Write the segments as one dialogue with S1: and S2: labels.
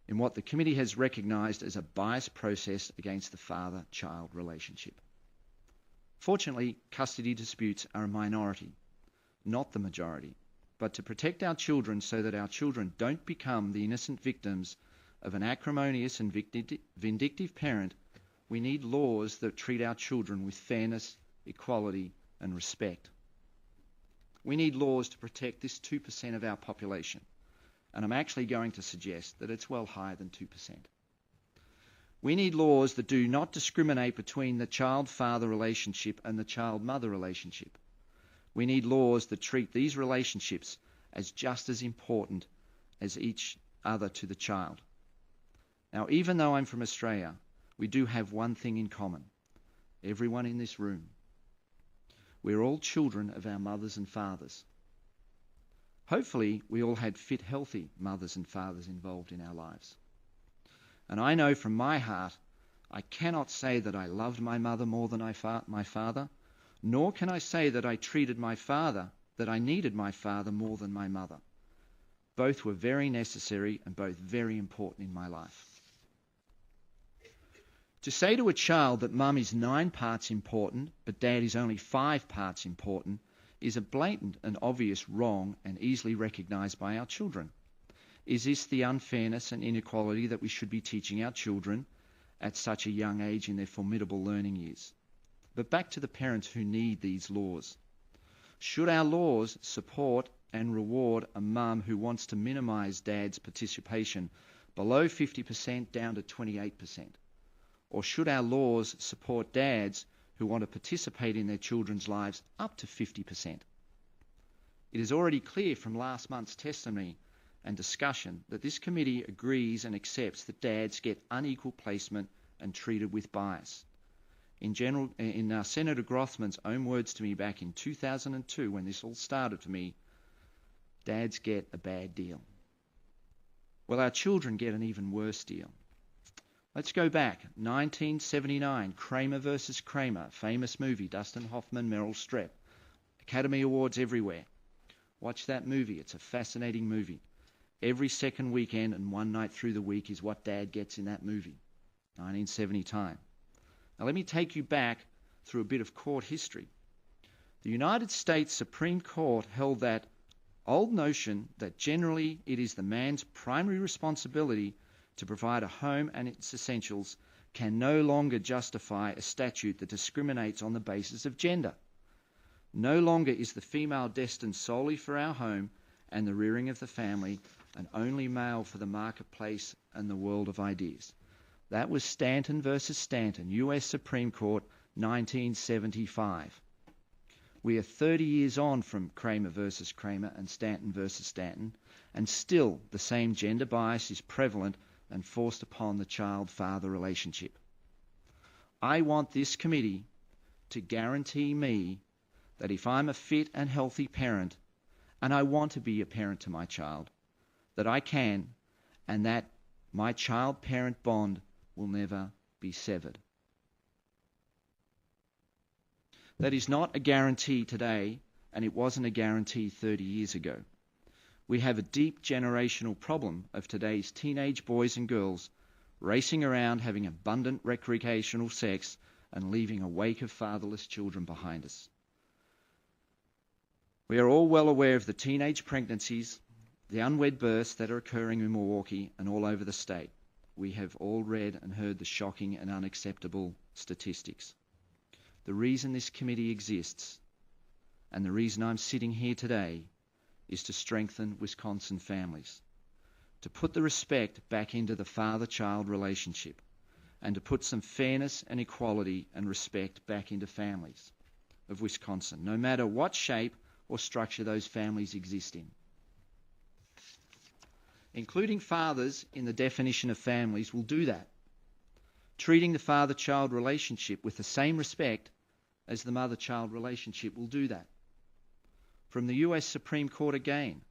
S1: in what the committee has recognised as a biased process against the father-child relationship. Fortunately, custody disputes are a minority, not the majority. But to protect our children so that our children don't become the innocent victims of an acrimonious and vindictive parent, we need laws that treat our children with fairness, equality, and respect. We need laws to protect this 2% of our population, and I'm actually going to suggest that it's well higher than 2%. We need laws that do not discriminate between the child-father relationship and the child-mother relationship. We need laws that treat these relationships as just as important as each other to the child. Now, even though I'm from Australia, we do have one thing in common. Everyone in this room. We're all children of our mothers and fathers. Hopefully, we all had fit, healthy mothers and fathers involved in our lives. And I know from my heart, I cannot say that I loved my mother more than my father, nor can I say that I treated my father, that I needed my father more than my mother. Both were very necessary and both very important in my life. To say to a child that mum is 9 parts important, but dad is only 5 parts important, is a blatant and obvious wrong and easily recognised by our children. Is this the unfairness and inequality that we should be teaching our children at such a young age in their formidable learning years? But back to the parents who need these laws. Should our laws support and reward a mum who wants to minimise dad's participation below 50% down to 28%? Or should our laws support dads who want to participate in their children's lives up to 50%? It is already clear from last month's testimony and discussion that this committee agrees and accepts that dads get unequal placement and treated with bias. In Senator Grothman's own words to me back in 2002, when this all started for me, dads get a bad deal. Well, our children get an even worse deal. Let's go back. 1979, Kramer versus Kramer, famous movie, Dustin Hoffman, Meryl Streep. Academy Awards everywhere. Watch that movie. It's a fascinating movie. Every second weekend and one night through the week is what dad gets in that movie. 1970 time. Now let me take you back through a bit of court history. The United States Supreme Court held that old notion that generally it is the man's primary responsibility to provide a home and its essentials can no longer justify a statute that discriminates on the basis of gender. No longer is the female destined solely for our home and the rearing of the family, and only male for the marketplace and the world of ideas. That was Stanton versus Stanton, US Supreme Court, 1975. We are 30 years on from Kramer versus Kramer and Stanton versus Stanton, and still the same gender bias is prevalent and forced upon the child-father relationship. I want this committee to guarantee me that if I'm a fit and healthy parent, and I want to be a parent to my child, that I can, and that my child-parent bond will never be severed. That is not a guarantee today, and it wasn't a guarantee 30 years ago. We have a deep generational problem of today's teenage boys and girls racing around having abundant recreational sex and leaving a wake of fatherless children behind us. We are all well aware of the teenage pregnancies, the unwed births that are occurring in Milwaukee and all over the state. We have all read and heard the shocking and unacceptable statistics. The reason this committee exists, and the reason I'm sitting here today, is to strengthen Wisconsin families, to put the respect back into the father-child relationship, and to put some fairness and equality and respect back into families of Wisconsin, no matter what shape or structure those families exist in. Including fathers in the definition of families will do that, treating the father-child relationship with the same respect as the mother-child relationship will do that. From the US Supreme Court again,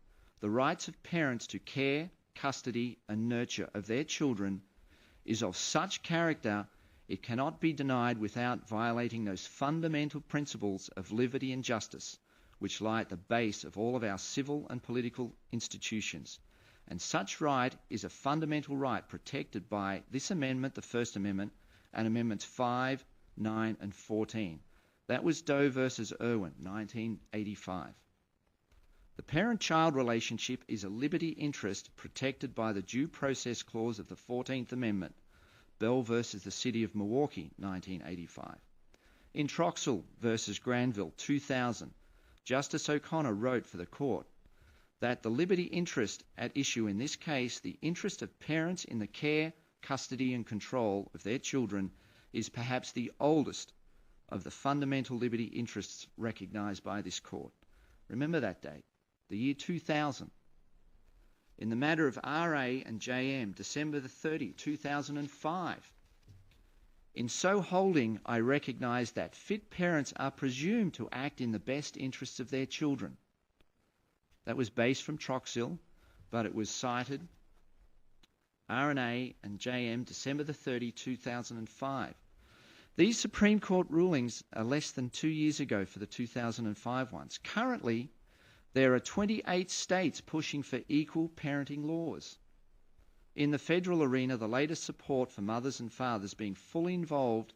S1: the rights of parents to care, custody and nurture of their children is of such character it cannot be denied without violating those fundamental principles of liberty and justice which lie at the base of all of our civil and political institutions, And such right is a fundamental right protected by this amendment, the First Amendment, and Amendments 5, 9, and 14. That was Doe versus Irwin, 1985. The parent-child relationship is a liberty interest protected by the Due Process Clause of the 14th Amendment, Bell versus the City of Milwaukee, 1985. In Troxell versus Granville, 2000, Justice O'Connor wrote for the court that the liberty interest at issue in this case, the interest of parents in the care, custody and control of their children, is perhaps the oldest of the fundamental liberty interests recognised by this court. Remember that date, the year 2000. In the matter of RA and JM, December the 30, 2005. In so holding, I recognise that fit parents are presumed to act in the best interests of their children. That was based from Troxell, but it was cited RNA and JM, December the 30, 2005. These Supreme Court rulings are less than 2 years ago for the 2005 ones. Currently, there are 28 states pushing for equal parenting laws. In the federal arena, the latest support for mothers and fathers being fully involved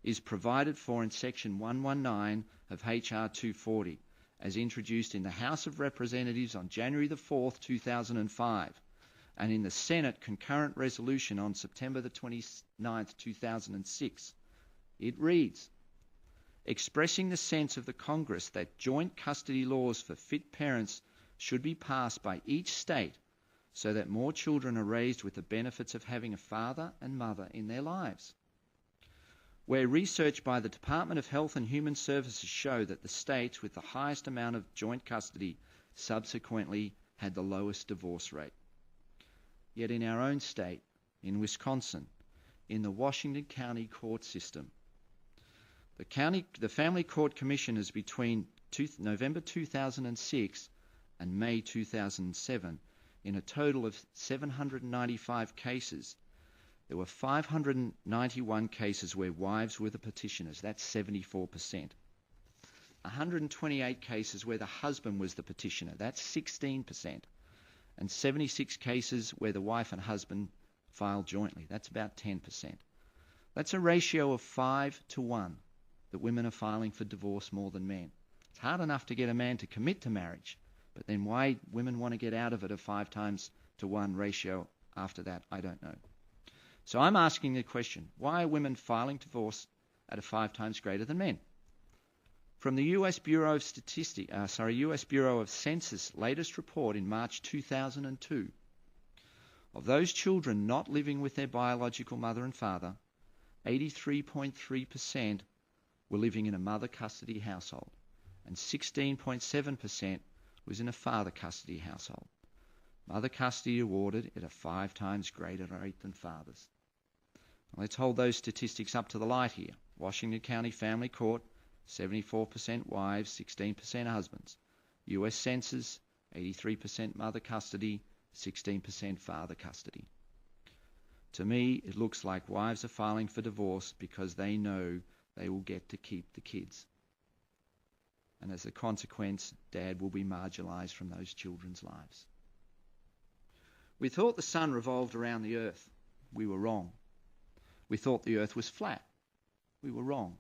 S1: is provided for in Section 119 of H.R. 240, as introduced in the House of Representatives on January the 4th, 2005, and in the Senate concurrent resolution on September the 29th, 2006. It reads, expressing the sense of the Congress that joint custody laws for fit parents should be passed by each state so that more children are raised with the benefits of having a father and mother in their lives. Where research by the Department of Health and Human Services show that the states with the highest amount of joint custody subsequently had the lowest divorce rate. Yet in our own state, in Wisconsin, in the Washington County court system, the Family Court Commissioners between November 2006 and May 2007, in a total of 795 cases, there were 591 cases where wives were the petitioners. That's 74%. 128 cases where the husband was the petitioner. That's 16%. And 76 cases where the wife and husband filed jointly. That's about 10%. That's a ratio of 5 to 1 that women are filing for divorce more than men. It's hard enough to get a man to commit to marriage, but then why women want to get out of it a 5 times to 1 ratio after that, I don't know. So I'm asking the question, why are women filing divorce at a 5 times greater than men? From the U.S. Bureau of U.S. Bureau of Census latest report in March 2002, of those children not living with their biological mother and father, 83.3% were living in a mother custody household, and 16.7% was in a father custody household. Mother custody awarded at a 5 times greater rate than fathers. Now let's hold those statistics up to the light here. Washington County Family Court, 74% wives, 16% husbands. U.S. Census, 83% mother custody, 16% father custody. To me, it looks like wives are filing for divorce because they know they will get to keep the kids. And as a consequence, dad will be marginalised from those children's lives. We thought the sun revolved around the earth. We were wrong. We thought the earth was flat. We were wrong.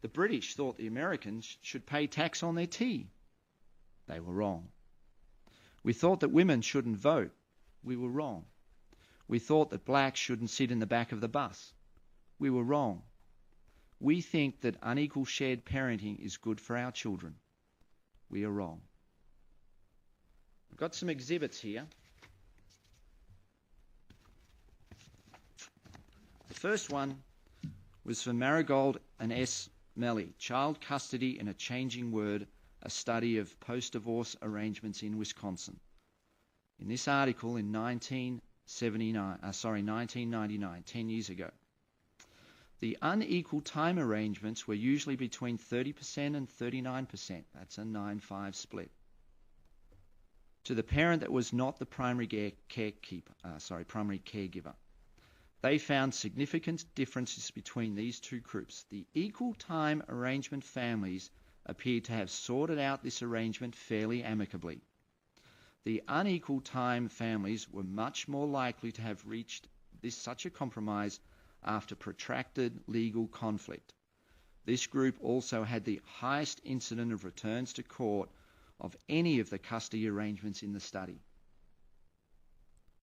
S1: The British thought the Americans should pay tax on their tea. They were wrong. We thought that women shouldn't vote. We were wrong. We thought that blacks shouldn't sit in the back of the bus. We were wrong. We think that unequal shared parenting is good for our children. We are wrong. I've got some exhibits here. The first one was for Marigold and S. Melly, Child Custody in a Changing World, a study of post-divorce arrangements in Wisconsin. In this article in 1999, 10 years ago, the unequal time arrangements were usually between 30% and 39%. That's a 9-5 split. To the parent that was not the primary caregiver. They found significant differences between these two groups. The equal time arrangement families appeared to have sorted out this arrangement fairly amicably. The unequal time families were much more likely to have reached such a compromise after protracted legal conflict. This group also had the highest incidence of returns to court of any of the custody arrangements in the study.